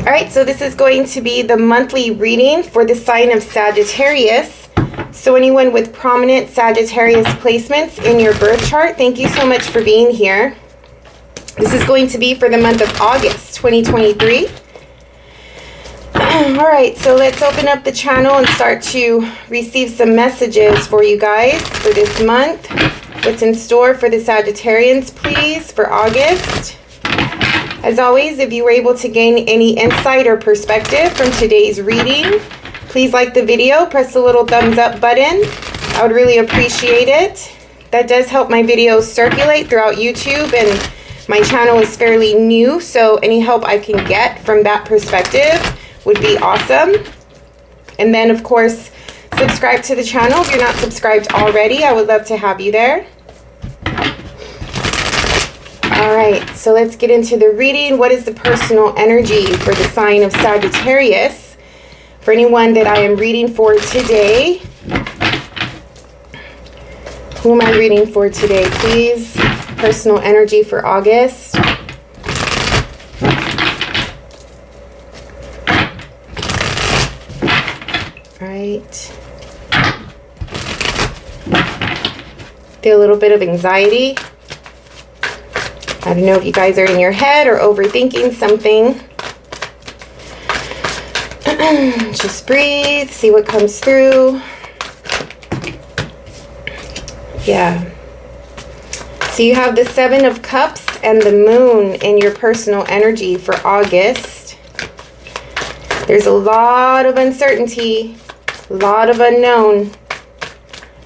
All right, so this is going to be the monthly reading for the sign of Sagittarius. So anyone with prominent Sagittarius placements in your birth chart, thank you so much for being here. This is going to be for the month of August 2023. All right, so let's open up the channel and start to receive some messages for you guys for this month. What's in store for the Sagittarians, please, for August? As always, if you were able to gain any insight or perspective from today's reading, please like the video, press the little thumbs up button. I would really appreciate it. That does help my videos circulate throughout YouTube, and my channel is fairly new, so any help I can get from that perspective would be awesome. And then, of course, subscribe to the channel if you're not subscribed already. I would love to have you there. All right, so let's get into the reading. What is the personal energy for the sign of Sagittarius? For anyone that I am reading for today, who am I reading for today, please? Personal energy for August. All right. Feel a little bit of anxiety. I don't know if you guys are in your head or overthinking something. Just breathe, see what comes through. Yeah. So you have the Seven of Cups and the Moon in your personal energy for August. There's a lot of uncertainty, a lot of unknown,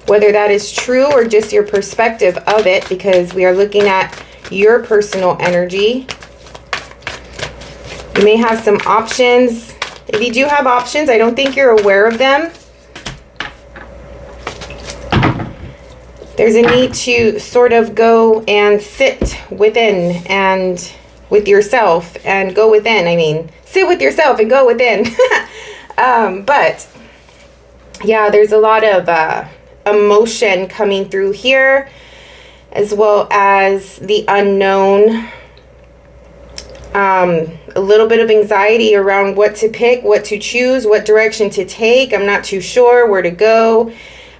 whether that is true or just your perspective of it, because we are looking at your personal energy. You may have some options. If you do have options, I don't think you're aware of them. There's a need to sort of go and sit within and with yourself and go within. I mean, sit with yourself and go within. But yeah, there's a lot of emotion coming through here, as well as the unknown. A little bit of anxiety around what to pick, what to choose, what direction to take. I'm not too sure where to go.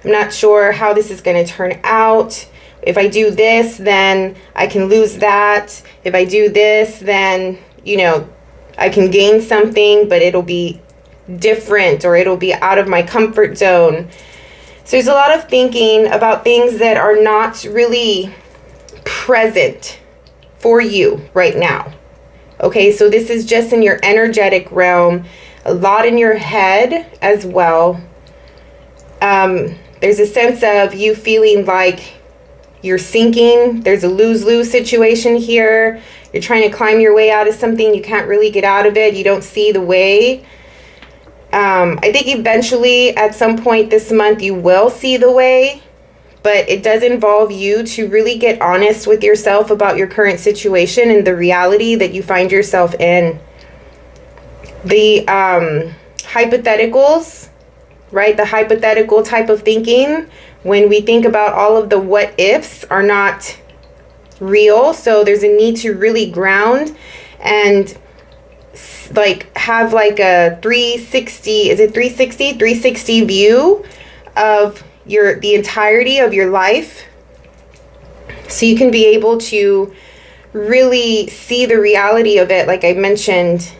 I'm not sure how this is going to turn out. If I do this, then I can lose that. If I do this, then, you know, I can gain something, but it'll be different, or it'll be out of my comfort zone. So there's a lot of thinking about things that are not really present for you right now. Okay, so this is just in your energetic realm, a lot in your head as well. There's a sense of you feeling like you're sinking. There's a lose-lose situation here. You're trying to climb your way out of something. You can't really get out of it. You don't see the way. I think eventually at some point this month you will see the way, but it does involve you to really get honest with yourself about your current situation and the reality that you find yourself in. The hypotheticals, right? The hypothetical type of thinking, when we think about all of the what ifs, are not real. So there's a need to really ground and like have like a 360, is it 360 view of the entirety of your life, so you can be able to really see the reality of it, like I mentioned,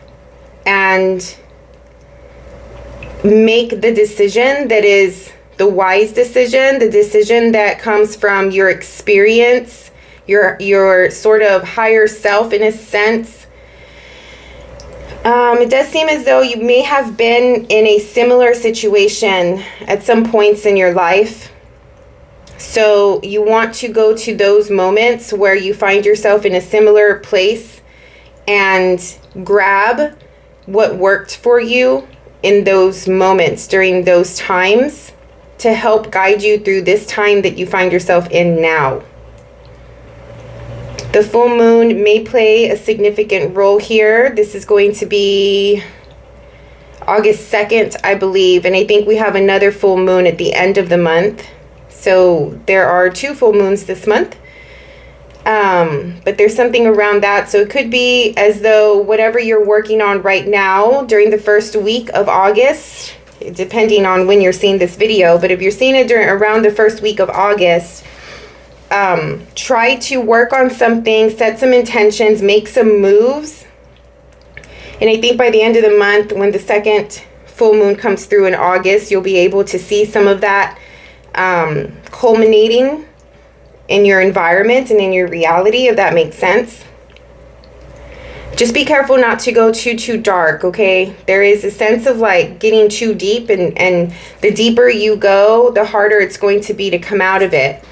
and make the decision that is the wise decision, the decision that comes from your experience, your sort of higher self in a sense. It does seem as though you may have been in a similar situation at some points in your life. So you want to go to those moments where you find yourself in a similar place and grab what worked for you in those moments during those times to help guide you through this time that you find yourself in now. The full moon may play a significant role here. This is going to be August 2nd, I believe. And I think we have another full moon at the end of the month. So there are 2 full moons this month. But there's something around that. So it could be as though whatever you're working on right now during the first week of August, depending on when you're seeing this video, but if you're seeing it around the first week of August, try to work on something, set some intentions, make some moves. And I think by the end of the month, when the second full moon comes through in August, you'll be able to see some of that culminating in your environment and in your reality, if that makes sense. Just be careful not to go too dark, okay? There is a sense of like getting too deep, and the deeper you go, the harder it's going to be to come out of it.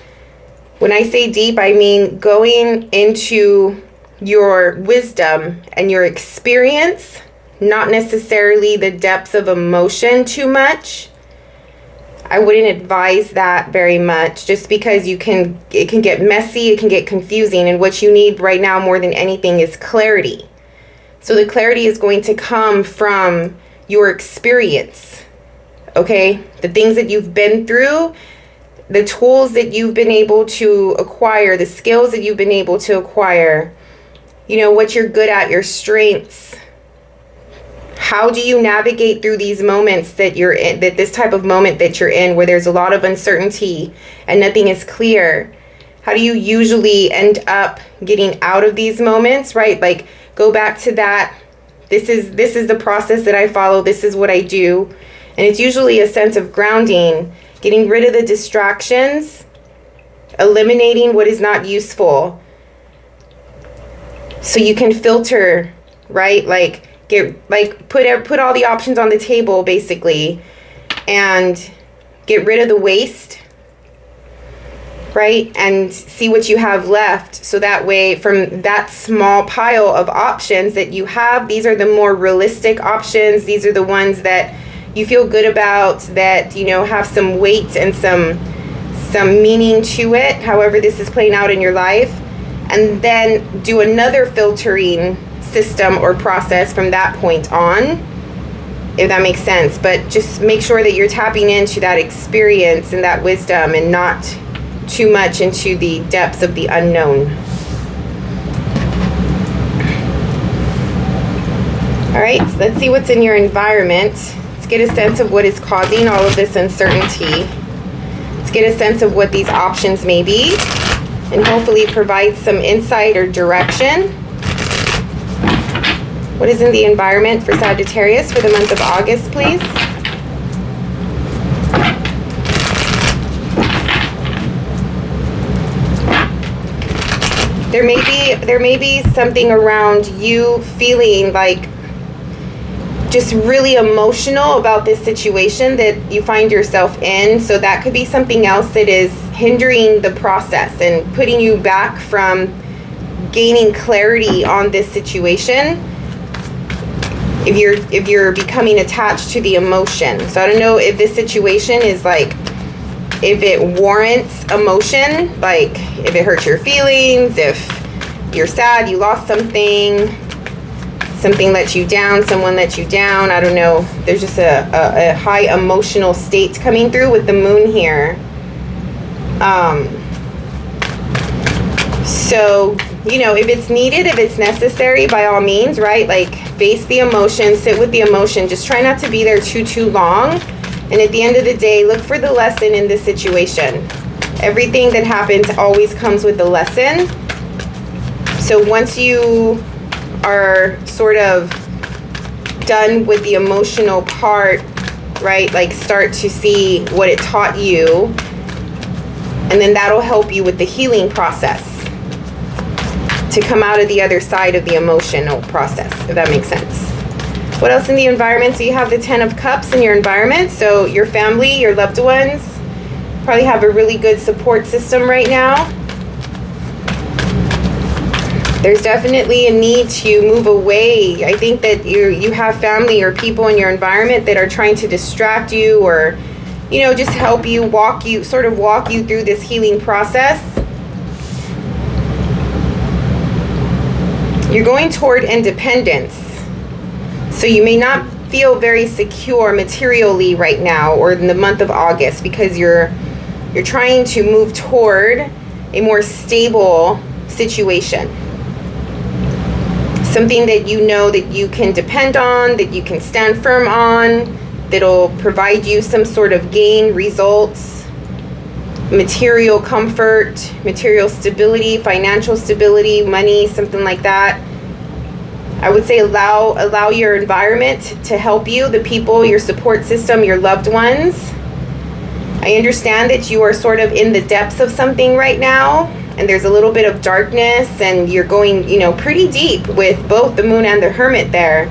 When I say deep, I mean going into your wisdom and your experience, not necessarily the depths of emotion too much. I wouldn't advise that very much, just because it can get messy, it can get confusing, and what you need right now more than anything is clarity. So the clarity is going to come from your experience, okay? The things that you've been through, the tools that you've been able to acquire, the skills that you've been able to acquire, you know, what you're good at, your strengths. How do you navigate through these moments that you're in, that this type of moment that you're in, where there's a lot of uncertainty and nothing is clear? How do you usually end up getting out of these moments, right? Like, go back to that. This is the process that I follow. This is what I do. And it's usually a sense of grounding, getting rid of the distractions, eliminating what is not useful, so you can filter, right? Like, put all the options on the table, basically, and get rid of the waste, right? And see what you have left. So that way, from that small pile of options that you have, these are the more realistic options. These are the ones that you feel good about, that, you know, have some weight and some meaning to it, however this is playing out in your life. And then do another filtering system or process from that point on, if that makes sense. But just make sure that you're tapping into that experience and that wisdom, and not too much into the depths of the unknown. All right, so let's see what's in your environment. Let's get a sense of what is causing all of this uncertainty. Let's get a sense of what these options may be, and hopefully provide some insight or direction. What is in the environment for Sagittarius for the month of August, please? There may be something around you feeling like just really emotional about this situation that you find yourself in. So that could be something else that is hindering the process and putting you back from gaining clarity on this situation. If you're becoming attached to the emotion. So I don't know if this situation is like, if it warrants emotion, like if it hurts your feelings, if you're sad, you lost something let you down, someone let you down. I don't know. There's just a high emotional state coming through with the moon here. So, you know, if it's needed, if it's necessary, by all means, right? Like, face the emotion, sit with the emotion. Just try not to be there too long. And at the end of the day, look for the lesson in this situation. Everything that happens always comes with a lesson. So once you are sort of done with the emotional part, right? Like, start to see what it taught you. And then that'll help you with the healing process to come out of the other side of the emotional process, if that makes sense. What else in the environment? So you have the 10 of Cups in your environment. So your family, your loved ones, probably have a really good support system right now. There's definitely a need to move away. I think that you have family or people in your environment that are trying to distract you, or, you know, just help you, walk you through this healing process. You're going toward independence. So you may not feel very secure materially right now, or in the month of August, because you're trying to move toward a more stable situation. Something that you know that you can depend on, that you can stand firm on, that'll provide you some sort of gain, results, material comfort, material stability, financial stability, money, something like that. I would say allow your environment to help you, the people, your support system, your loved ones. I understand that you are sort of in the depths of something right now, and there's a little bit of darkness, and you're going, you know, pretty deep with both the moon and the hermit there.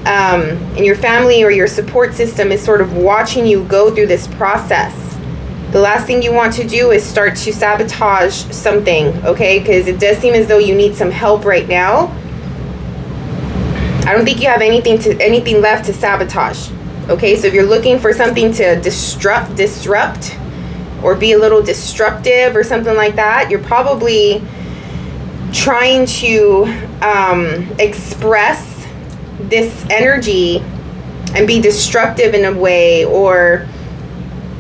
And your family or your support system is sort of watching you go through this process. The last thing you want to do is start to sabotage something, okay? Because it does seem as though you need some help right now. I don't think you have anything left to sabotage. Okay, so if you're looking for something to disrupt or be a little destructive or something like that, you're probably trying to express this energy and be destructive in a way, or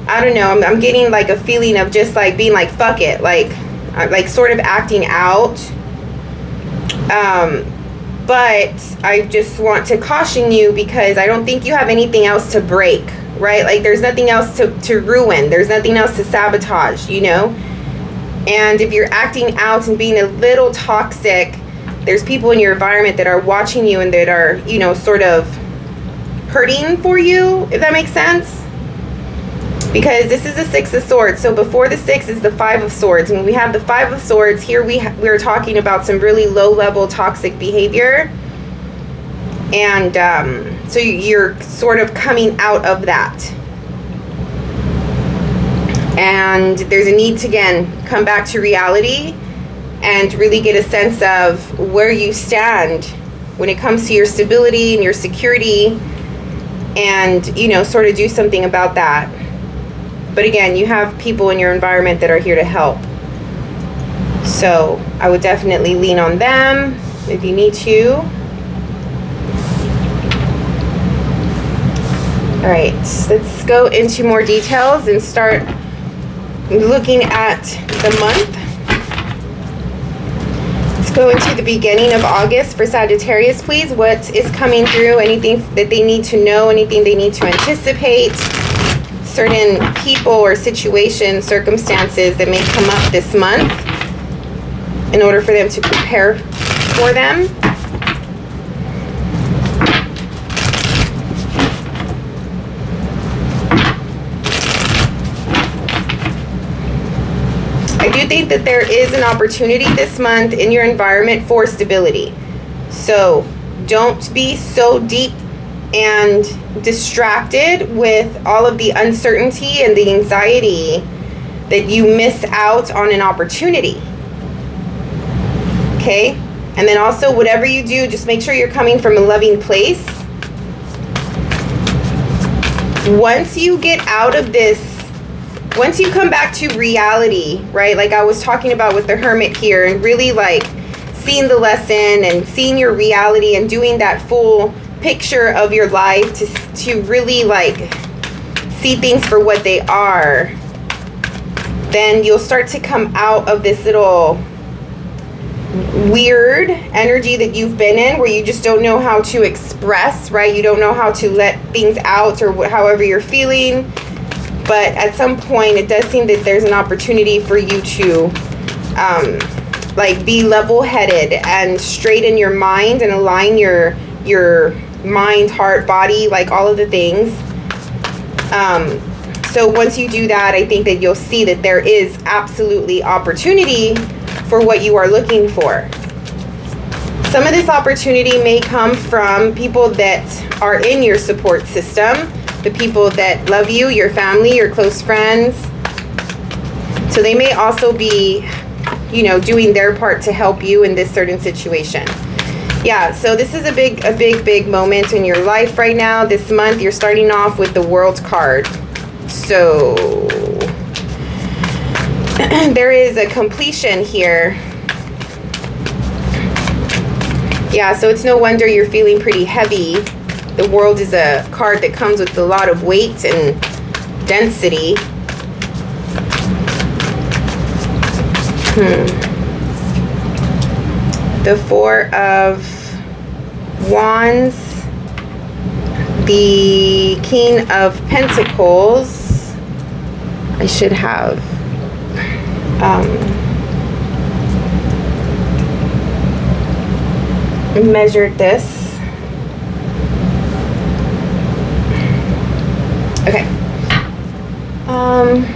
I don't know, I'm getting like a feeling of just like being like, fuck it, like sort of acting out. But I just want to caution you, because I don't think you have anything else to break, right? Like there's nothing else to ruin. There's nothing else to sabotage, you know? And if you're acting out and being a little toxic, there's people in your environment that are watching you and that are, you know, sort of hurting for you, if that makes sense. Because this is the Six of Swords. So before the Six is the Five of Swords. When we have the Five of Swords, here we're talking about some really low-level toxic behavior. And so you're sort of coming out of that. And there's a need to, again, come back to reality and really get a sense of where you stand when it comes to your stability and your security, and, you know, sort of do something about that. But again, you have people in your environment that are here to help. So I would definitely lean on them if you need to. All right, let's go into more details and start looking at the month. Let's go into the beginning of August for Sagittarius, please. What is coming through? Anything that they need to know? Anything they need to anticipate? Certain people or situations, circumstances that may come up this month in order for them to prepare for them. I do think that there is an opportunity this month in your environment for stability. So don't be so deep and distracted with all of the uncertainty and the anxiety that you miss out on an opportunity. Okay? And then also, whatever you do, just make sure you're coming from a loving place. Once you get out of this, once you come back to reality, right? Like I was talking about with the Hermit here, and really like seeing the lesson and seeing your reality and doing that full picture of your life to really like see things for what they are, then you'll start to come out of this little weird energy that you've been in, where you just don't know how to express, right? You don't know how to let things out, or however you're feeling. But at some point, it does seem that there's an opportunity for you to like be level-headed and straight in your mind and align your mind, heart, body, like all of the things. So once you do that, I think that you'll see that there is absolutely opportunity for what you are looking for. Some of this opportunity may come from people that are in your support system, the people that love you, your family, your close friends. So they may also be, you know, doing their part to help you in this certain situation. Yeah, so this is a big moment in your life right now. This month, you're starting off with the World card. So there is a completion here. Yeah, so it's no wonder you're feeling pretty heavy. The World is a card that comes with a lot of weight and density. the Four of Wands, the King of Pentacles. I should have measured this. Okay.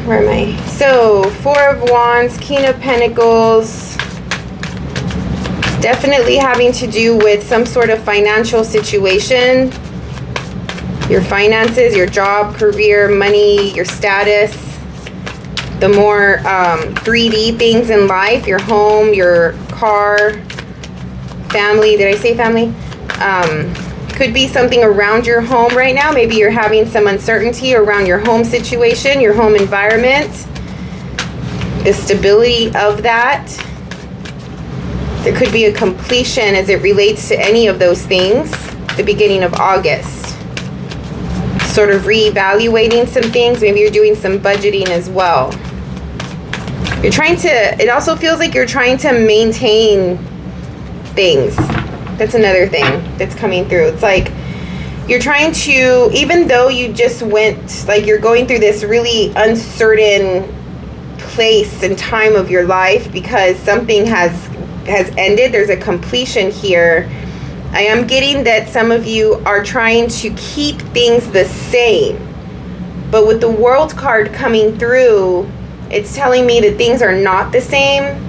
Where am I? So, Four of Wands, King of Pentacles. Definitely having to do with some sort of financial situation. Your finances, your job, career, money, your status. The more 3D things in life, your home, your car, family. Did I say family? Could be something around your home right now. Maybe you're having some uncertainty around your home situation, your home environment, the stability of that. There could be a completion as it relates to any of those things, the beginning of August. Sort of reevaluating some things. Maybe you're doing some budgeting as well. You're trying to, it also feels like you're trying to maintain things. That's another thing that's coming through. It's like you're trying to, even though you just went, like you're going through this really uncertain place and time of your life because something has ended. There's a completion here. I am getting that some of you are trying to keep things the same. But with the World card coming through, it's telling me that things are not the same.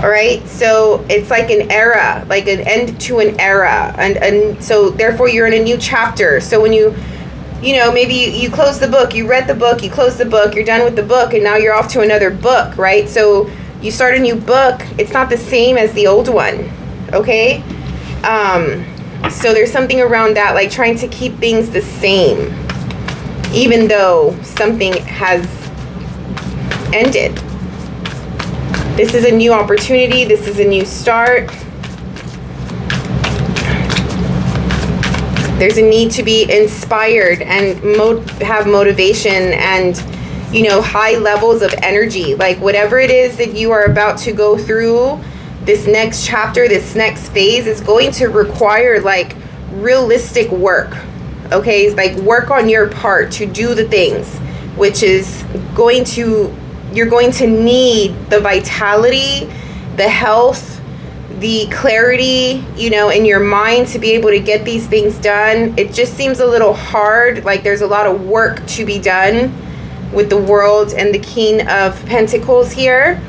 All right, so it's like an era, like an end to an era, and so therefore you're in a new chapter. So when you know, maybe you close the book, you read the book, you close the book, you're done with the book, and now you're off to another book, right? So you start a new book, it's not the same as the old one, okay? So there's something around that, like trying to keep things the same, even though something has ended. This is a new opportunity. This is a new start. There's a need to be inspired and have motivation and, you know, high levels of energy. Like whatever it is that you are about to go through, this next chapter, this next phase is going to require like realistic work. Okay, it's like work on your part to do the things, which is going to, you're going to need the vitality, the health, the clarity, you know, in your mind to be able to get these things done. It just seems a little hard, like there's a lot of work to be done with the World and the King of Pentacles here.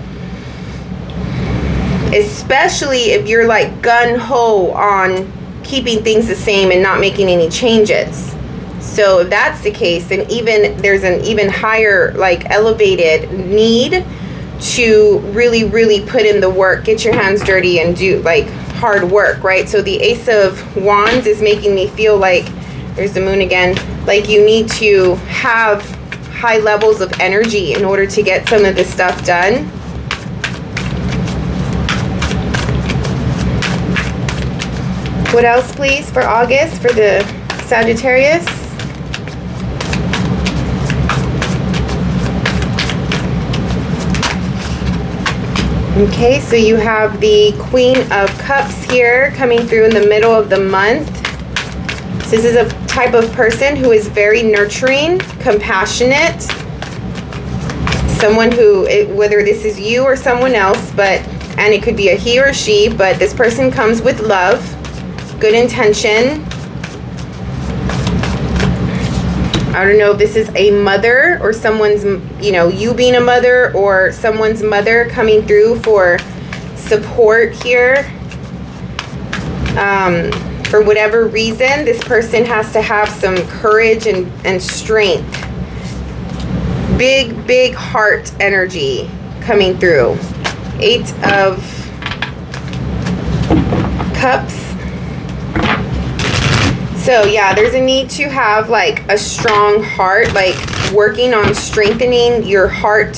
Especially if you're like gung-ho on keeping things the same and not making any changes. So if that's the case, then even there's an even higher, like elevated need to really, really put in the work, get your hands dirty and do like hard work, right? So the Ace of Wands is making me feel like, there's the Moon again, like you need to have high levels of energy in order to get some of this stuff done. What else, please, for August for the Sagittarius? Okay, so you have the Queen of Cups here coming through in the middle of the month. So this is a type of person who is very nurturing, compassionate. Someone who, whether this is you or someone else, and it could be a he or she, but this person comes with love, good intention. I don't know if this is a mother or someone's, you know, you being a mother or someone's mother coming through for support here. For whatever reason, this person has to have some courage and strength. Big, big heart energy coming through. 8 of Cups. So yeah, there's a need to have like a strong heart, like working on strengthening your heart.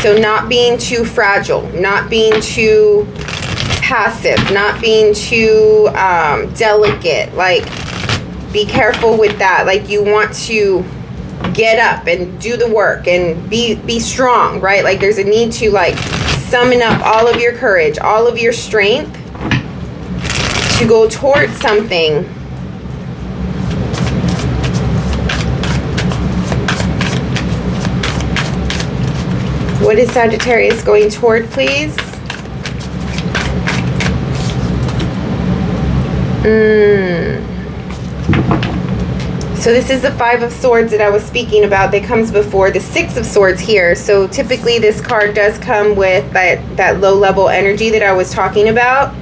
So not being too fragile, not being too passive, not being too delicate. Like be careful with that. Like you want to get up and do the work and be strong, right? Like there's a need to like summon up all of your courage, all of your strength to go towards something. What is Sagittarius going toward, please? So this is the Five of Swords that I was speaking about that comes before the Six of Swords here. So typically this card does come with that low level energy that I was talking about.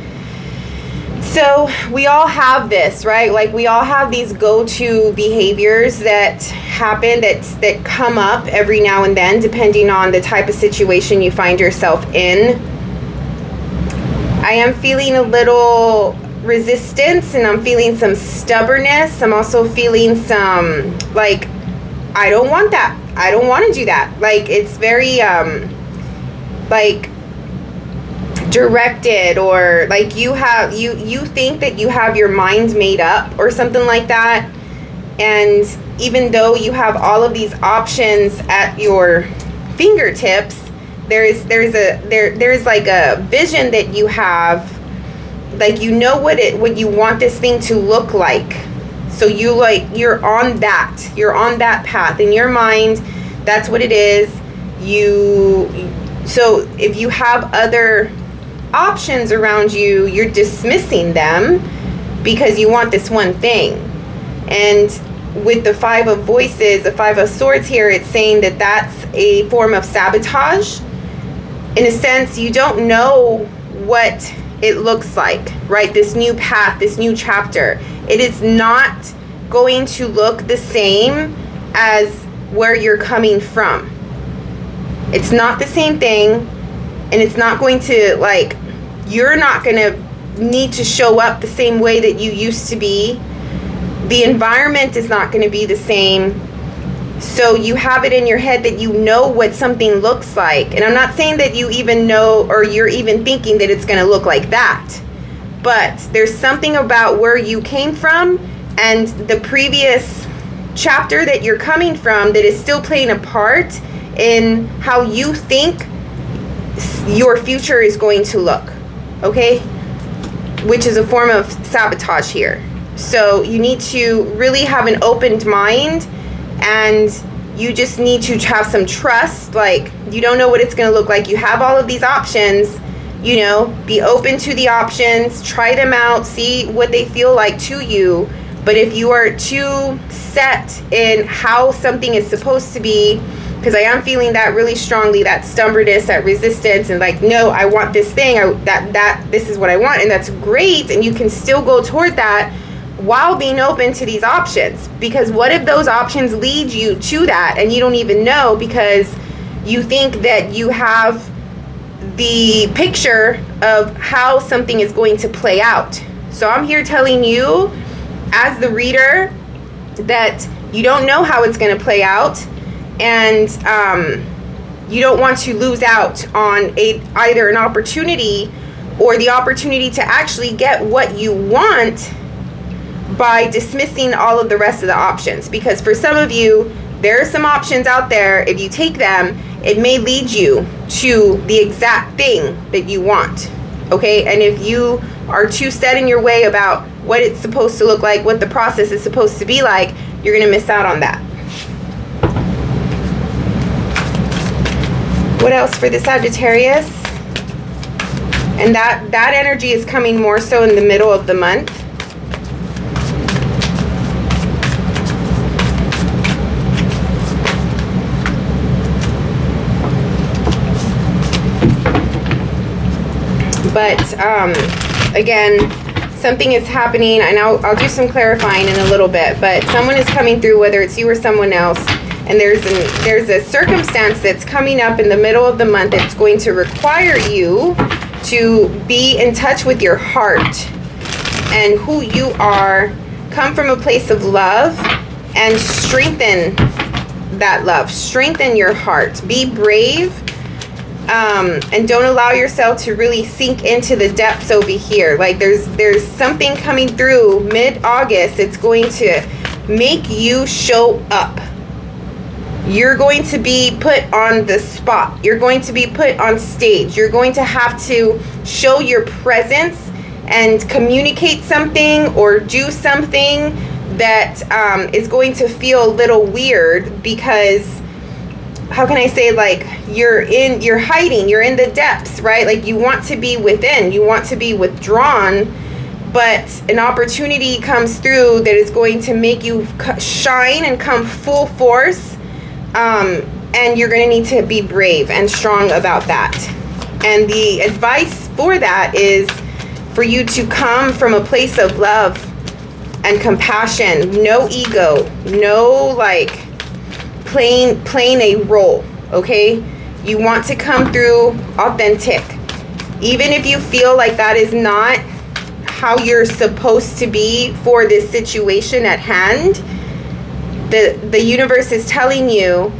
So we all have this, right? Like we all have these go-to behaviors that happen, that come up every now and then, depending on the type of situation you find yourself in. I am feeling a little resistance, and I'm feeling some stubbornness. I'm also feeling some, like, I don't want that. I don't want to do that. Like, it's very, like, directed, or like you think that you have your mind made up or something like that. And even though you have all of these options at your fingertips, there's like a vision that you have, like you know what you want this thing to look like. So you're on that path in your mind. That's what it is. So if you have other options around you, you're dismissing them because you want this one thing. And with the Five of Voices, the Five of Swords here, it's saying that that's a form of sabotage. In a sense, you don't know what it looks like, right? This new path, this new chapter, it is not going to look the same as where you're coming from. It's not the same thing, and it's not going to, like, you're not going to need to show up the same way that you used to be. The environment is not going to be the same. So you have it in your head that you know what something looks like. And I'm not saying that you even know, or you're even thinking that it's going to look like that. But there's something about where you came from and the previous chapter that you're coming from that is still playing a part in how you think your future is going to look. Okay? Which is a form of sabotage here. So you need to really have an opened mind, and you just need to have some trust. Like, you don't know what it's going to look like. You have all of these options, you know, be open to the options, try them out, see what they feel like to you. But if you are too set in how something is supposed to be, because I am feeling that really strongly, that stubbornness, that resistance, and like, no, I want this thing, this is what I want, and that's great, and you can still go toward that while being open to these options. Because what if those options lead you to that and you don't even know, because you think that you have the picture of how something is going to play out. So I'm here telling you, as the reader, that you don't know how it's going to play out, and you don't want to lose out on either an opportunity or the opportunity to actually get what you want by dismissing all of the rest of the options. Because for some of you, there are some options out there. If you take them, it may lead you to the exact thing that you want. Okay? And if you are too set in your way about what it's supposed to look like, what the process is supposed to be like, you're going to miss out on that. What else for the Sagittarius? And that energy is coming more so in the middle of the month. But again, something is happening, and I'll do some clarifying in a little bit, but someone is coming through, whether it's you or someone else, and there's a circumstance that's coming up in the middle of the month that's going to require you to be in touch with your heart and who you are. Come from a place of love and strengthen that love. Strengthen your heart. Be brave. And don't allow yourself to really sink into the depths over here. Like, there's something coming through mid-August. It's going to make you show up. You're going to be put on the spot. You're going to be put on stage. You're going to have to show your presence and communicate something or do something that is going to feel a little weird, because how can I say, like, you're hiding, you're in the depths, right? Like, you want to be within, you want to be withdrawn, but an opportunity comes through that is going to make you shine and come full force. And you're going to need to be brave and strong about that. And the advice for that is for you to come from a place of love and compassion. No ego, no like playing a role, okay? You want to come through authentic. Even if you feel like that is not how you're supposed to be for this situation at hand, the universe is telling you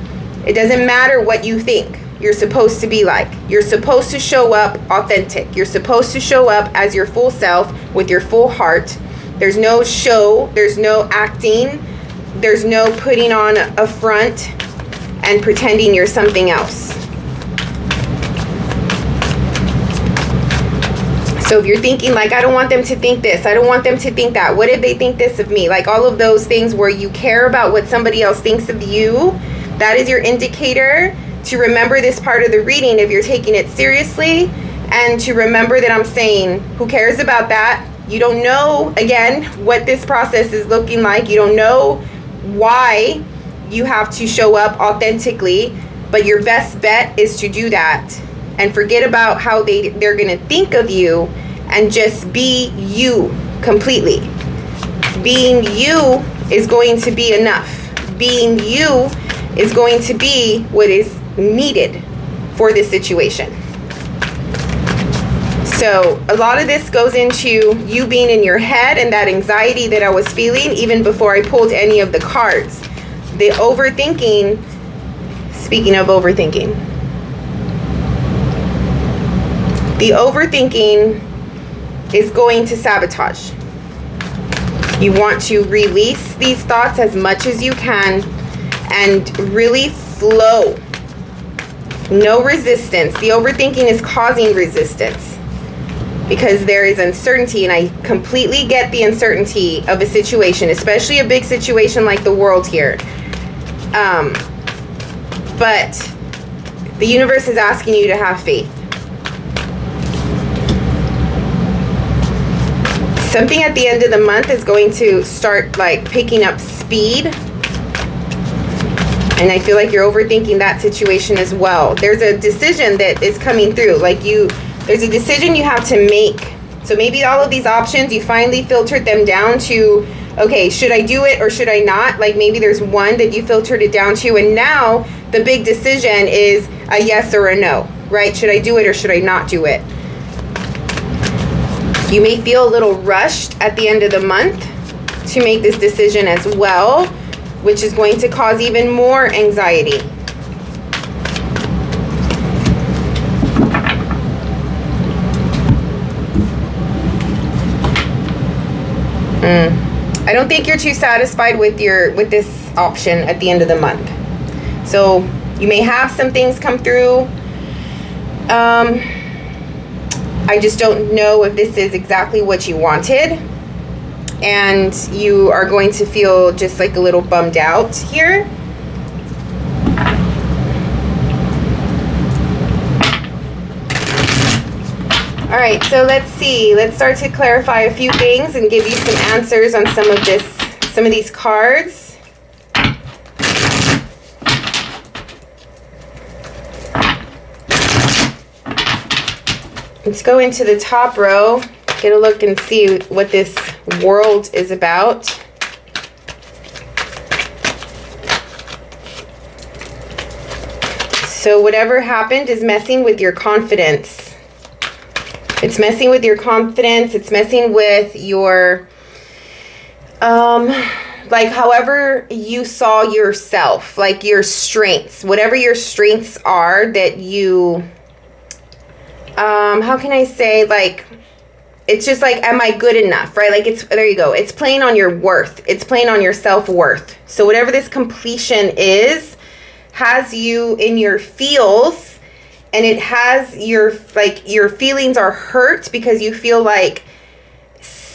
it doesn't matter what you think you're supposed to be like. You're supposed to show up authentic. You're supposed to show up as your full self with your full heart. There's no show, there's no acting, there's no putting on a front and pretending you're something else. So if you're thinking like, I don't want them to think this, I don't want them to think that, what if they think this of me? Like all of those things where you care about what somebody else thinks of you, that is your indicator to remember this part of the reading if you're taking it seriously, and to remember that I'm saying, who cares about that? You don't know, again, what this process is looking like. You don't know why you have to show up authentically, but your best bet is to do that and forget about how they're going to think of you and just be you completely. Being you is going to be enough. Being you is going to be what is needed for this situation. So a lot of this goes into you being in your head and that anxiety that I was feeling even before I pulled any of the cards. The overthinking, speaking of overthinking, the overthinking is going to sabotage. You want to release these thoughts as much as you can and really flow. No resistance. The overthinking is causing resistance because there is uncertainty, and I completely get the uncertainty of a situation, especially a big situation like the world here. But the universe is asking you to have faith. Something at the end of the month is going to start like picking up speed. And I feel like you're overthinking that situation as well. There's a decision that is coming through. Like there's a decision you have to make. So maybe all of these options, you finally filtered them down to, okay, should I do it or should I not? Like maybe there's one that you filtered it down to. And now the big decision is a yes or a no, right? Should I do it or should I not do it? You may feel a little rushed at the end of the month to make this decision as well, which is going to cause even more anxiety. I don't think you're too satisfied with this option at the end of the month. So you may have some things come through. I just don't know if this is exactly what you wanted. And you are going to feel just like a little bummed out here. All right, so let's see. Let's start to clarify a few things and give you some answers on some of these cards. Let's go into the top row, get a look and see what this world is about. So whatever happened is messing with your confidence. It's messing with your confidence. It's messing with your, like however you saw yourself, like your strengths, whatever your strengths are that you, how can I say, like, it's just like, am I good enough, right? Like there you go. It's playing on your worth. It's playing on your self-worth. So whatever this completion is, has you in your feels, and it has your feelings are hurt because you feel like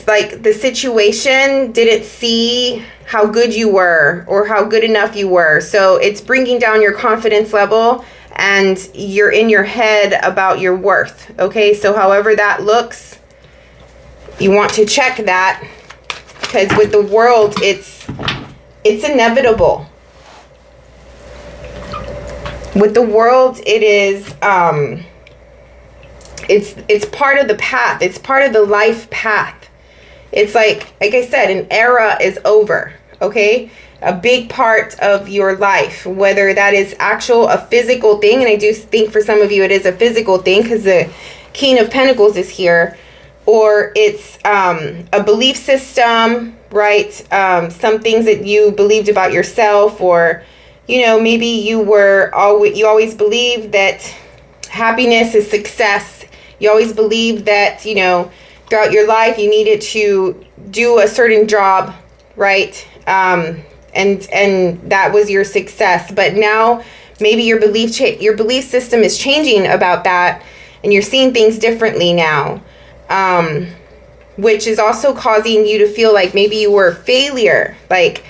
the situation didn't see how good you were or how good enough you were. So it's bringing down your confidence level, and you're in your head about your worth. Okay, so however that looks, you want to check that, because with the world, it's inevitable. With the world, it is it's part of the path. It's part of the life path. It's like I said, an era is over. Okay, a big part of your life, whether that is a physical thing, and I do think for some of you it is a physical thing because the King of Pentacles is here, or it's a belief system, right? Some things that you believed about yourself, or maybe you always believed that happiness is success. You always believed that throughout your life you needed to do a certain job, right? And that was your success. But now maybe your belief system is changing about that, and you're seeing things differently now, which is also causing you to feel like maybe you were a failure, like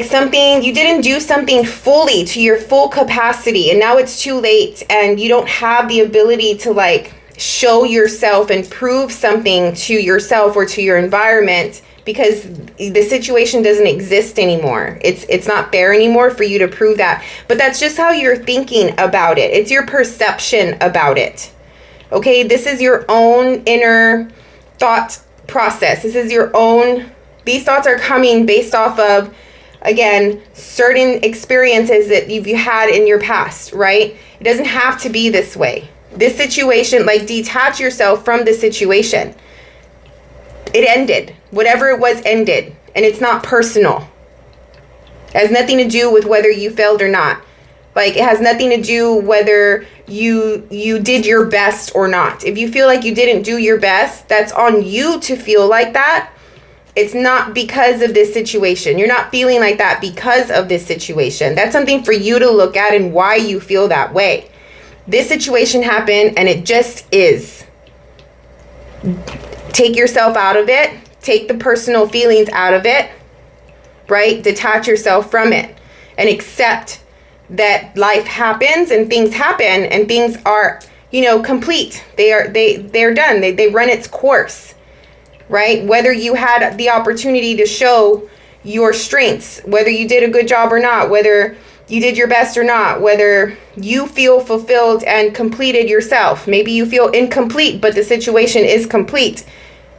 something, you didn't do something fully to your full capacity, and now it's too late, and you don't have the ability to show yourself and prove something to yourself or to your environment, because the situation doesn't exist anymore. It's not there anymore for you to prove that. But that's just how you're thinking about it. It's your perception about it. Okay, this is your own inner thought process. This is your own, these thoughts are coming based off of, again, certain experiences that you've had in your past, right? It doesn't have to be this way. This situation, detach yourself from the situation. It ended. Whatever it was ended. And it's not personal. It has nothing to do with whether you failed or not. It has nothing to do whether you did your best or not. If you feel like you didn't do your best, that's on you to feel like that. It's not because of this situation. You're not feeling like that because of this situation. That's something for you to look at and why you feel that way. This situation happened and it just is. Take yourself out of it. Take the personal feelings out of it, right? Detach yourself from it and accept that life happens and things happen and things are, complete. They're done. They run its course, right? Whether you had the opportunity to show your strengths, whether you did a good job or not, whether you did your best or not, whether you feel fulfilled and completed yourself. Maybe you feel incomplete, but the situation is complete.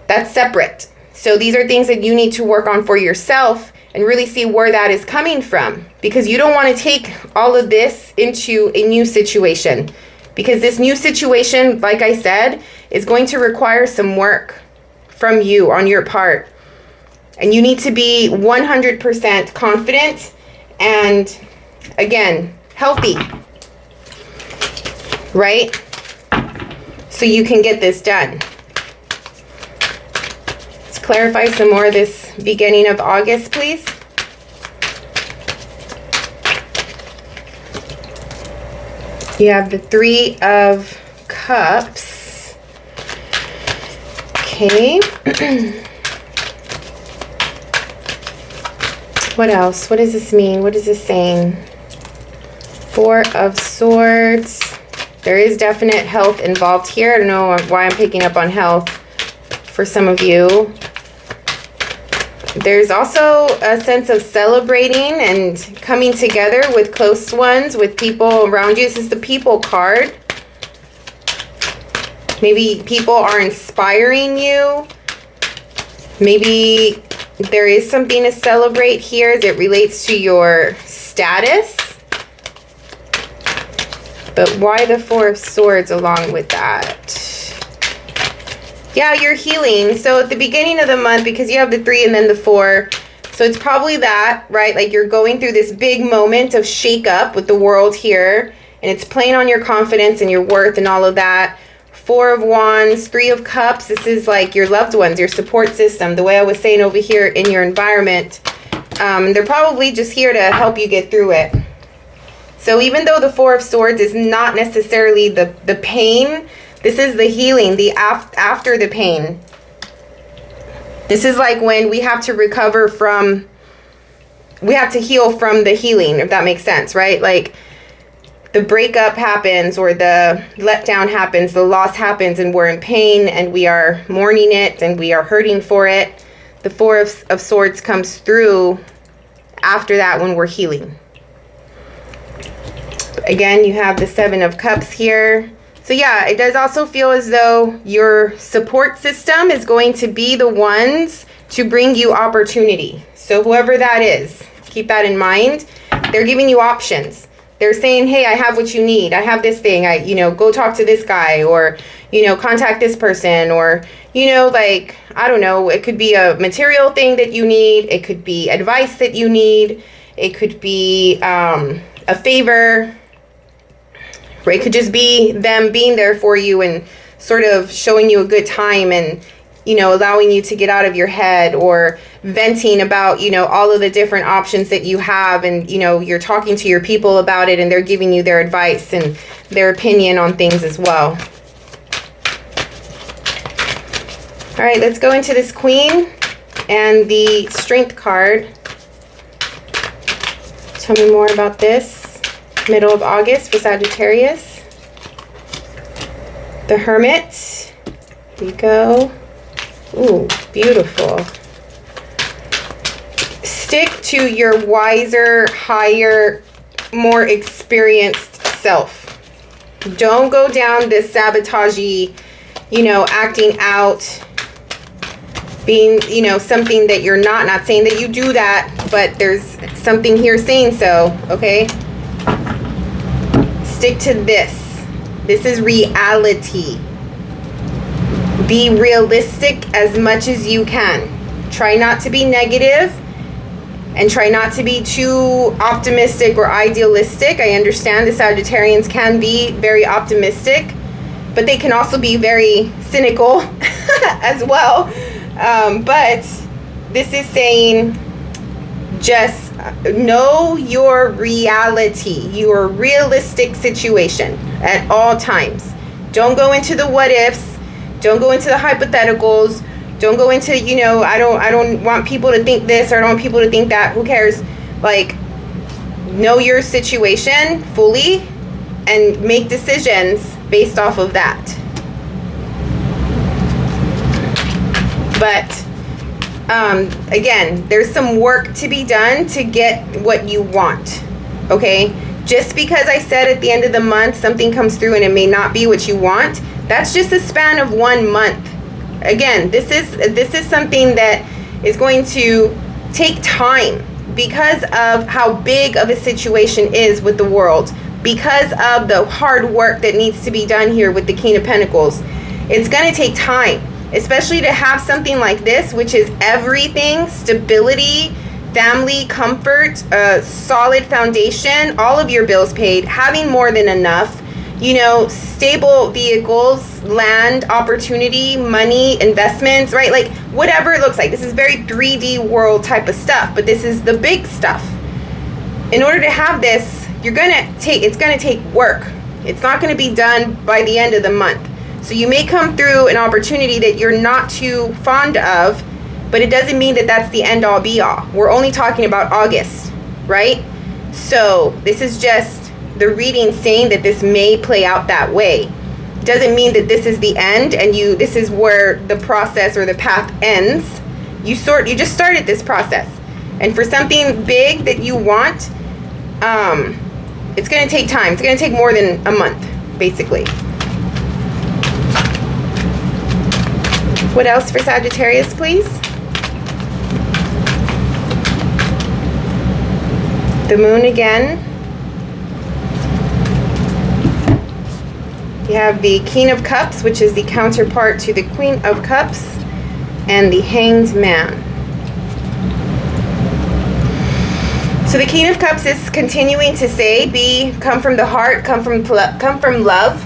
That's separate. So these are things that you need to work on for yourself and really see where that is coming from, because you don't want to take all of this into a new situation, because this new situation, like I said, is going to require some work from you on your part. And you need to be 100% confident and, again, healthy, right? So you can get this done. Let's clarify some more of this beginning of August, please. You have the Three of Cups. Okay. What else? What does this mean? What is this saying? Four of Swords. There is definite health involved here. I don't know why I'm picking up on health for some of you. There's also a sense of celebrating and coming together with close ones, with people around you. This is the People card. Maybe people are inspiring you. Maybe there is something to celebrate here as it relates to your status. But why the Four of Swords along with that? Yeah, you're healing. So at the beginning of the month, because you have the 3 and then the 4, so it's probably that, right? You're going through this big moment of shakeup with the world here, and it's playing on your confidence and your worth and all of that. 4 of Wands, 3 of Cups. This is your loved ones, your support system, the way I was saying over here in your environment. They're probably just here to help you get through it. So even though the Four of Swords is not necessarily the pain, this is the healing, the after the pain. This is like when we have to recover from, we have to heal from the healing, if that makes sense, right? Like the breakup happens or the letdown happens, the loss happens, and we're in pain and we are mourning it and we are hurting for it. The Four of Swords comes through after that when we're healing. Again, you have the Seven of Cups here. So yeah, it does also feel as though your support system is going to be the ones to bring you opportunity. So whoever that is, keep that in mind. They're giving you options. They're saying, hey, I have what you need. I have this thing. Go talk to this guy, or, contact this person, or, like, I don't know. It could be a material thing that you need. It could be advice that you need. It could be a favor. Or it could just be them being there for you and sort of showing you a good time and, allowing you to get out of your head, or venting about, all of the different options that you have. And, you're talking to your people about it and they're giving you their advice and their opinion on things as well. All right, let's go into this Queen and the Strength card. Tell me more about this. Middle of August for Sagittarius. The Hermit. Here you go. Ooh, beautiful. Stick to your wiser, higher, more experienced self. Don't go down this sabotagey, acting out, being, something that you're not. Not saying that you do that, but there's something here saying so, okay? Stick to this. This is reality. Be realistic as much as you can. Try not to be negative and try not to be too optimistic or idealistic. I understand the Sagittarians can be very optimistic, but they can also be very cynical as well. But this is saying just know your reality, your realistic situation at all times. Don't go into the what ifs. Don't go into the hypotheticals. Don't go into, I don't want people to think this, or I don't want people to think that. Who cares? Like, know your situation fully and make decisions based off of that. But again, there's some work to be done to get what you want. Okay? Just because I said at the end of the month something comes through and it may not be what you want, that's just a span of 1 month. Again, this is something that is going to take time because of how big of a situation is with the world, because of the hard work that needs to be done here with the King of Pentacles. It's going to take time, especially to have something like this, which is everything: stability, family, comfort, a solid foundation, all of your bills paid, having more than enough, stable vehicles, land, opportunity, money, investments, right? Like whatever it looks like. This is very 3D world type of stuff, but this is the big stuff. In order to have this, it's going to take work. It's not going to be done by the end of the month. So you may come through an opportunity that you're not too fond of, but it doesn't mean that that's the end all be all. We're only talking about August, right? So this is just the reading saying that this may play out that way. Doesn't mean that this is the end and this is where the process or the path ends. You just started this process. And for something big that you want, it's going to take time. It's going to take more than a month, basically. What else for Sagittarius, please? The Moon again. You have the King of Cups, which is the counterpart to the Queen of Cups, and the Hanged Man. So the King of Cups is continuing to say, come from the heart, come from love.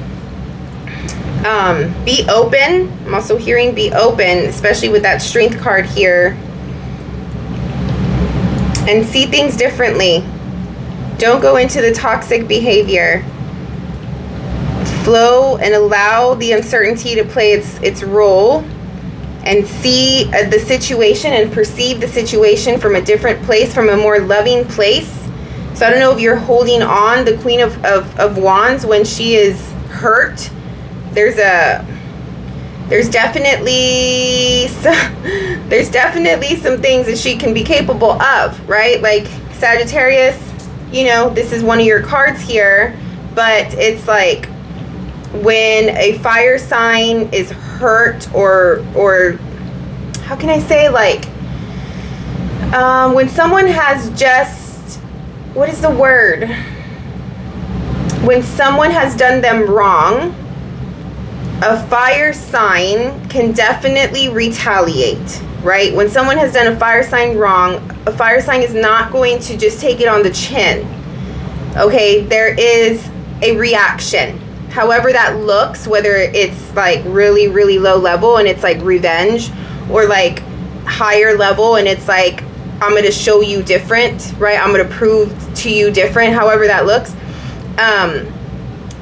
Be open. I'm also hearing be open, especially with that Strength card here. And see things differently. Don't go into the toxic behavior. Flow and allow the uncertainty to play its role, and see the situation and perceive the situation from a different place, from a more loving place. So I don't know if you're holding on the Queen of Wands when she is hurt. There's definitely some things that she can be capable of, right? Like Sagittarius, you know, this is one of your cards here, but it's like when a fire sign is hurt, or how can I say, like when someone has just, what is the word? When someone has done them wrong, a fire sign can definitely retaliate, right? When someone has done a fire sign wrong, a fire sign is not going to just take it on the chin. Okay, there is a reaction. However that looks, whether it's like really, really low level and it's like revenge, or like higher level and it's like, I'm going to show you different, right? I'm going to prove to you different, however that looks.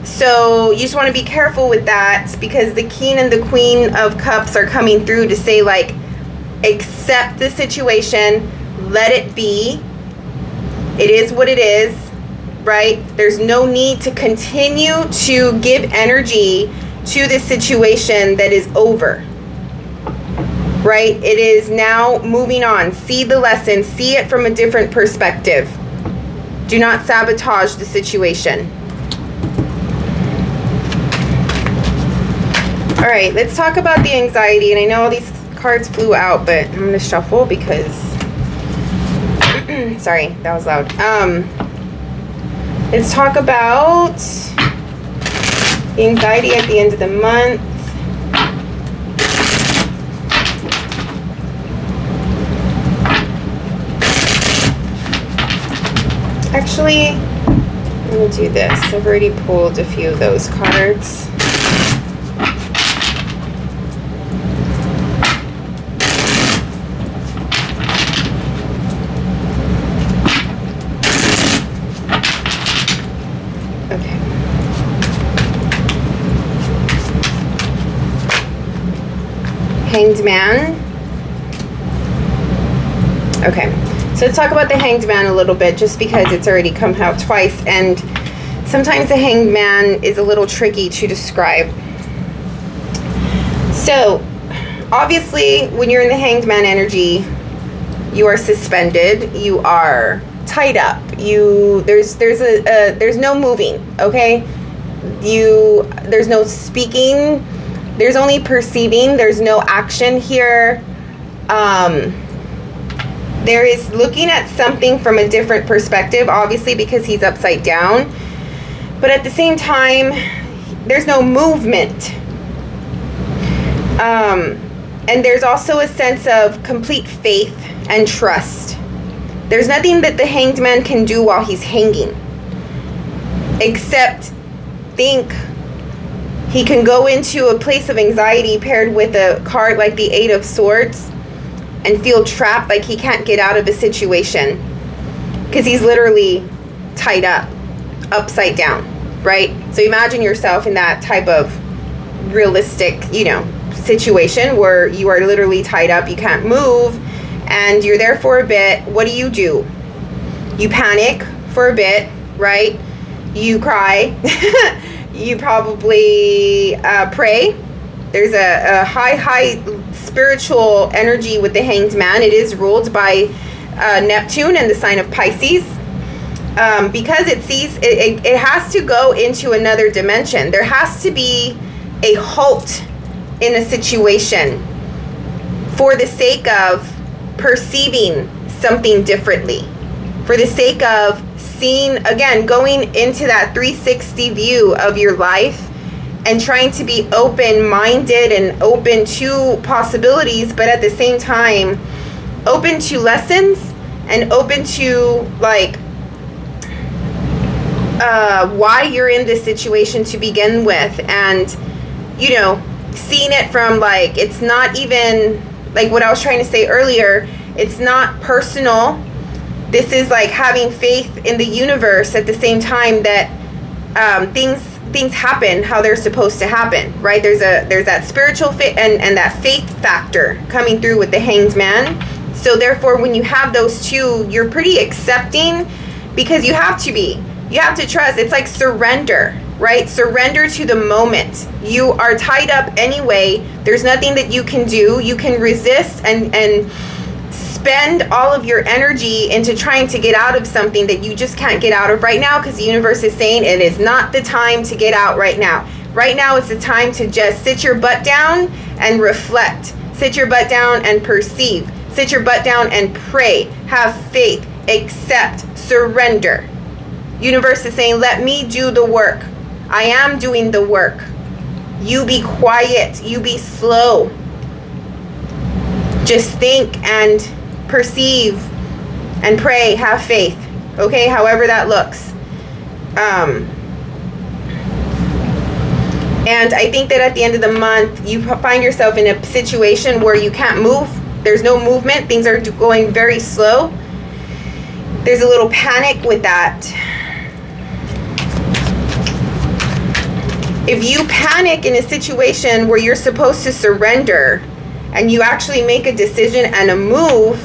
So you just want to be careful with that, because the King and the Queen of Cups are coming through to say, like, accept the situation, let it be. It is what it is, right? There's no need to continue to give energy to this situation that is over, right? It is now moving on. See the lesson, see it from a different perspective. Do not sabotage the situation. All right, let's talk about the anxiety. And I know all these cards flew out, but I'm going to shuffle because, sorry, that was loud. Let's talk about the anxiety at the end of the month. Actually, I'm going to do this. I've already pulled a few of those cards. Hanged Man. Okay, so let's talk about the Hanged Man a little bit, just because it's already come out twice, and sometimes the Hanged Man is a little tricky to describe. So, obviously, when you're in the Hanged Man energy, you are suspended, you are tied up, there's no moving, okay? There's no speaking. There's only perceiving. There's no action here. There is looking at something from a different perspective, obviously, because he's upside down. But at the same time, there's no movement. And there's also a sense of complete faith and trust. There's nothing that the Hanged Man can do while he's hanging, except think. He can go into a place of anxiety paired with a card like the Eight of Swords and feel trapped, like he can't get out of a situation because he's literally tied up, upside down, right? So imagine yourself in that type of realistic, situation where you are literally tied up, you can't move, and you're there for a bit. What do? You panic for a bit, right? You cry. You probably pray. There's a high spiritual energy with the Hanged Man. It is ruled by Neptune and the sign of Pisces. Because it sees, it has to go into another dimension. There has to be a halt in a situation for the sake of perceiving something differently. For the sake of seeing, again, going into that 360 view of your life and trying to be open-minded and open to possibilities, but at the same time open to lessons and open to why you're in this situation to begin with, and seeing it from it's not even like what I was trying to say earlier. It's not personal. This is like having faith in the universe at the same time that things happen how they're supposed to happen, right? There's that spiritual fit and that faith factor coming through with the Hanged Man. So therefore, when you have those two, you're pretty accepting, because you have to be. You have to trust. It's like surrender, right? Surrender to the moment. You are tied up anyway. There's nothing that you can do. You can resist and spend all of your energy into trying to get out of something that you just can't get out of right now, because the universe is saying it is not the time to get out right now. Right now is the time to just sit your butt down and reflect. Sit your butt down and perceive. Sit your butt down and pray. Have faith. Accept. Surrender. Universe is saying, let me do the work. I am doing the work. You be quiet. You be slow. Just think and perceive and pray. Have faith. Okay, however that looks. And I think that at the end of the month, you find yourself in a situation where you can't move. There's no movement. Things are going very slow. There's a little panic with that. If you panic in a situation where you're supposed to surrender and you actually make a decision and a move,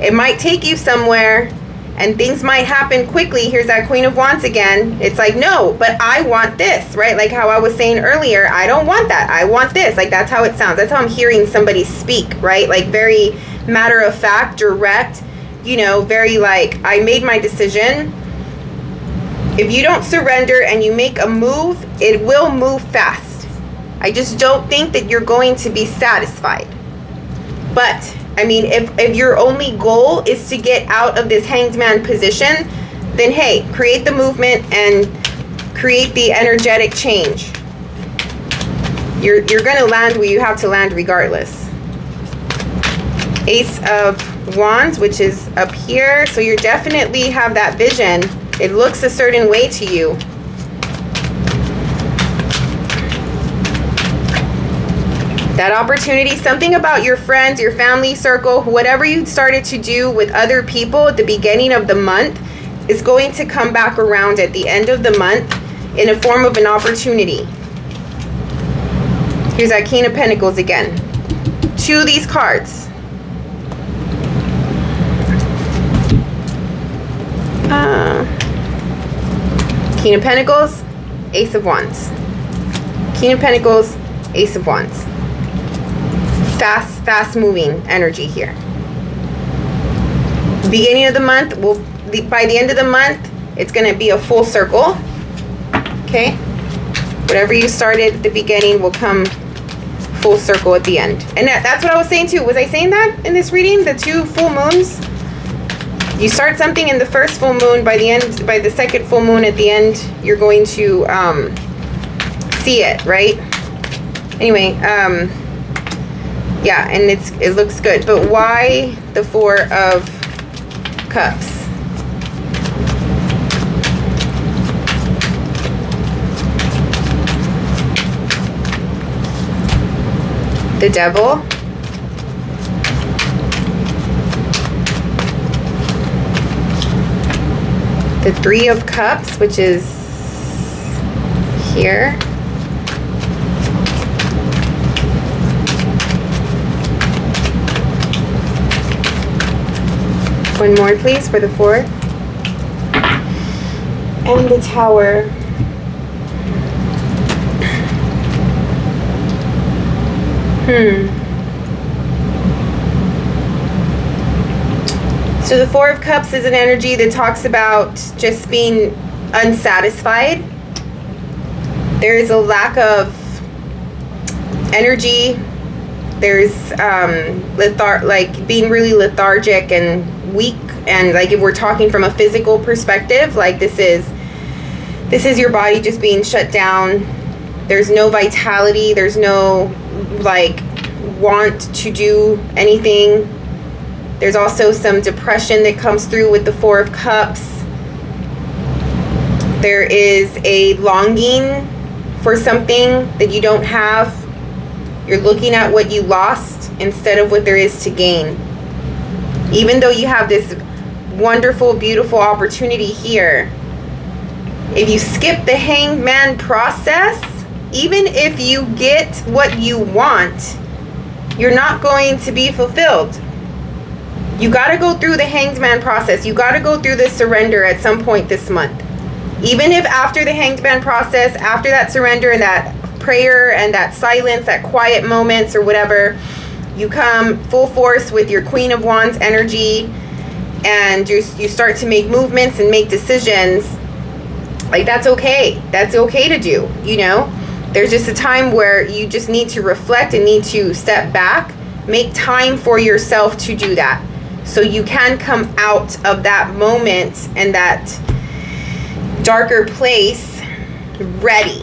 it might take you somewhere and things might happen quickly. Here's that Queen of Wands again. It's like, no, but I want this, right? Like how I was saying earlier, I don't want that. I want this. Like that's how it sounds. That's how I'm hearing somebody speak, right? Like very matter of fact, direct, you know, very like, I made my decision. If you don't surrender and you make a move, it will move fast. I just don't think that you're going to be satisfied. But, I mean, if your only goal is to get out of this Hanged Man position, then hey, create the movement and create the energetic change. You're going to land where you have to land regardless. Ace of Wands, which is up here. So you definitely have that vision. It looks a certain way to you. That opportunity, something about your friends, your family circle, whatever you started to do with other people at the beginning of the month is going to come back around at the end of the month in a form of an opportunity. Here's that King of Pentacles again. Two of these cards. King of Pentacles, Ace of Wands. King of Pentacles, Ace of Wands. Fast moving energy here. Beginning of the month, by the end of the month, it's going to be a full circle. Okay? Whatever you started at the beginning will come full circle at the end. And that's what I was saying too. Was I saying that in this reading? The two full moons? You start something in the first full moon, by the second full moon at the end, you're going to see it, right? Anyway, yeah, and it looks good. But why the Four of Cups? The Devil. The Three of Cups, which is here. One more, please, for the fourth. And the Tower. So the Four of Cups is an energy that talks about just being unsatisfied. There is a lack of energy. There's like being really lethargic and weak. And like if we're talking from a physical perspective, like this is your body just being shut down. There's no vitality. There's no like want to do anything. There's also some depression that comes through with the Four of Cups. There is a longing for something that you don't have. You're looking at what you lost instead of what there is to gain. Even though you have this wonderful, beautiful opportunity here. If you skip the Hanged Man process, even if you get what you want, you're not going to be fulfilled. You got to go through the Hanged Man process. You got to go through the surrender at some point this month. Even if after the Hanged Man process, after that surrender and that prayer and that silence, that quiet moments or whatever, you come full force with your Queen of Wands energy and you start to make movements and make decisions, like that's okay. That's okay to do, you know? There's just a time where you just need to reflect and need to step back, make time for yourself to do that. So you can come out of that moment and that darker place ready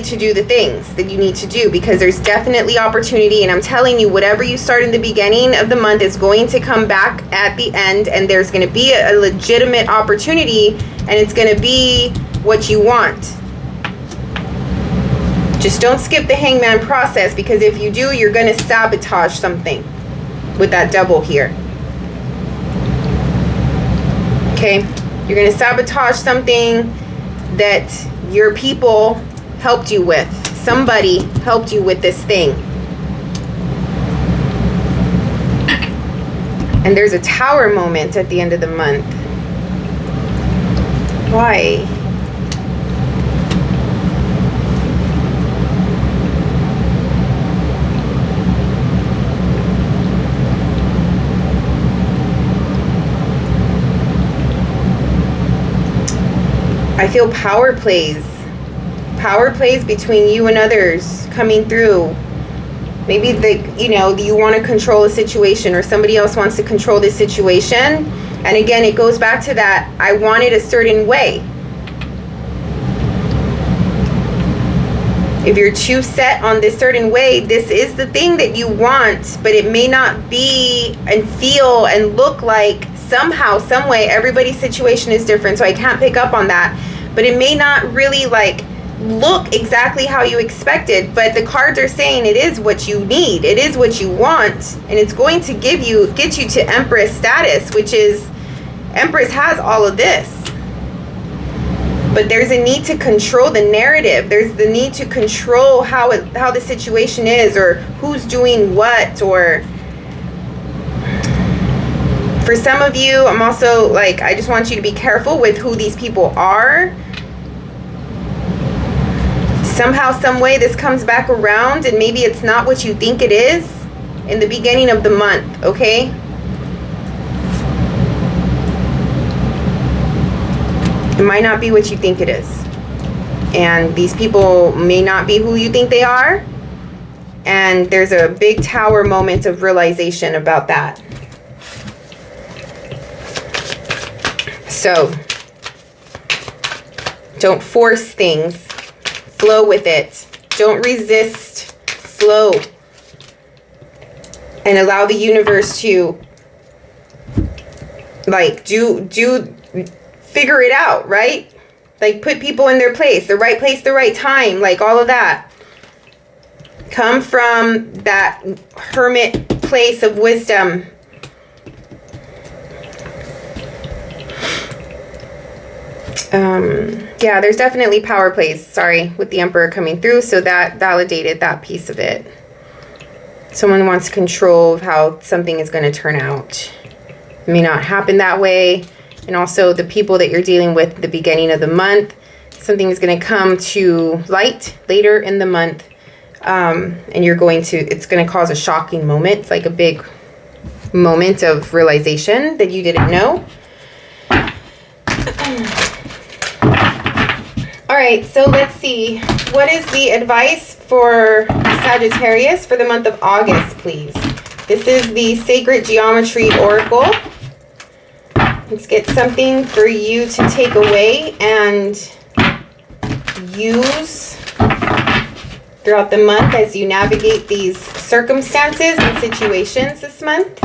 to do the things that you need to do, because there's definitely opportunity. And I'm telling you, whatever you start in the beginning of the month is going to come back at the end, and there's going to be a legitimate opportunity, and it's going to be what you want. Just don't skip the Hangman process, because if you do, you're going to sabotage something with that double here. Okay? You're going to sabotage something that your people helped you with. Somebody helped you with this thing. And there's a Tower moment at the end of the month. Why? I feel power plays between you and others coming through. Maybe you want to control a situation, or somebody else wants to control this situation. And again, it goes back to that, I want it a certain way. If you're too set on this certain way, this is the thing that you want, but it may not be and feel and look like somehow, some way. Everybody's situation is different, so I can't pick up on that. But it may not really like look exactly how you expected, but the cards are saying it is what you need, it is what you want, and it's going to get you to Empress status, which is, Empress has all of this. But there's a need to control the narrative. There's the need to control how the situation is, or who's doing what. Or for some of you, I'm also like, I just want you to be careful with who these people are. Somehow, some way, this comes back around, and maybe it's not what you think it is in the beginning of the month, okay? It might not be what you think it is. And these people may not be who you think they are. And there's a big Tower moment of realization about that. So, don't force things. Flow with it. Don't resist. Flow. And allow the universe to, like, figure it out, right? Like, put people in their place, the right time, like all of that. Come from that hermit place of wisdom. Yeah, there's definitely power plays, sorry, with the Emperor coming through, so that validated that piece of it. Someone wants control of how something is going to turn out. It may not happen that way. And also the people that you're dealing with at the beginning of the month, something is going to come to light later in the month. And it's going to cause a shocking moment. It's like a big moment of realization that you didn't know. All right, so let's see. What is the advice for Sagittarius for the month of August, please? This is the Sacred Geometry Oracle. Let's get something for you to take away and use throughout the month as you navigate these circumstances and situations this month.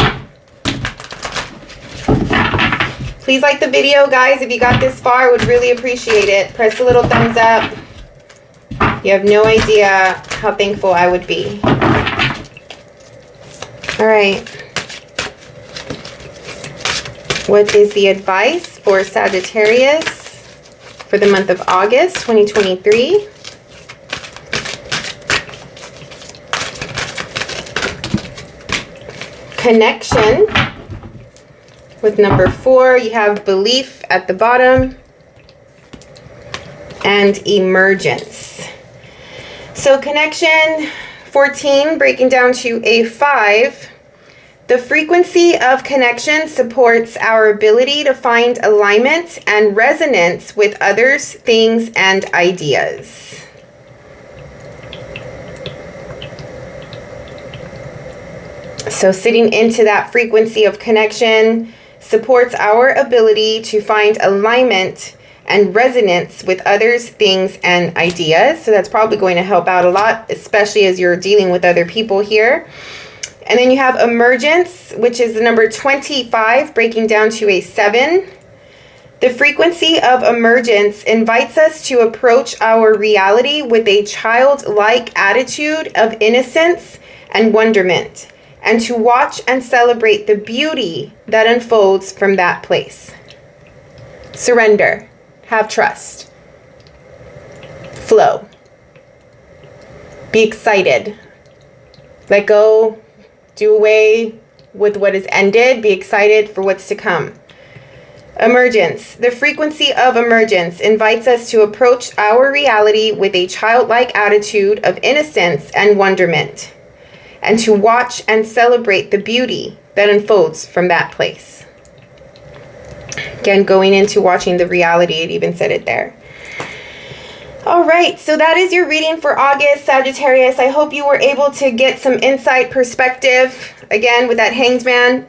Please like the video, guys. If you got this far, I would really appreciate it. Press a little thumbs up. You have no idea how thankful I would be. All right. What is the advice for Sagittarius for the month of August 2023? Connection. With number 4, you have belief at the bottom and emergence. So connection 14, breaking down to a 5. The frequency of connection supports our ability to find alignment and resonance with others, things, and ideas. So sitting into that frequency of connection supports our ability to find alignment and resonance with others, things, and ideas. So that's probably going to help out a lot, especially as you're dealing with other people here. And then you have emergence, which is the number 25, breaking down to a 7. The frequency of emergence invites us to approach our reality with a childlike attitude of innocence and wonderment, and to watch and celebrate the beauty that unfolds from that place. Surrender. Have trust. Flow. Be excited. Let go. Do away with what is ended. Be excited for what's to come. Emergence. The frequency of emergence invites us to approach our reality with a childlike attitude of innocence and wonderment, and to watch and celebrate the beauty that unfolds from that place. Again, going into watching the reality, it even said it there. All right, so that is your reading for August, Sagittarius. I hope you were able to get some insight, perspective, again, with that Hanged Man.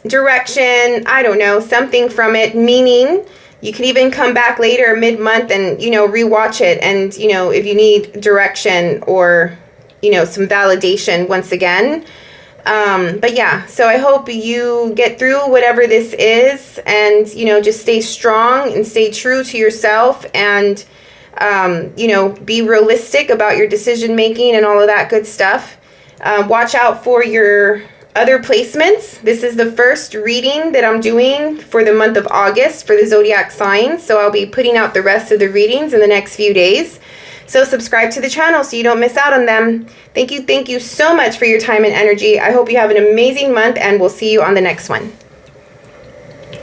Direction, I don't know, something from it, meaning. You can even come back later, mid-month, and, rewatch it. And, if you need direction or, some validation once again. But yeah, so I hope you get through whatever this is, and, just stay strong and stay true to yourself, and, be realistic about your decision making and all of that good stuff. Watch out for your other placements. This is the first reading that I'm doing for the month of August for the zodiac signs. So I'll be putting out the rest of the readings in the next few days. So subscribe to the channel so you don't miss out on them. Thank you so much for your time and energy. I hope you have an amazing month, and we'll see you on the next one.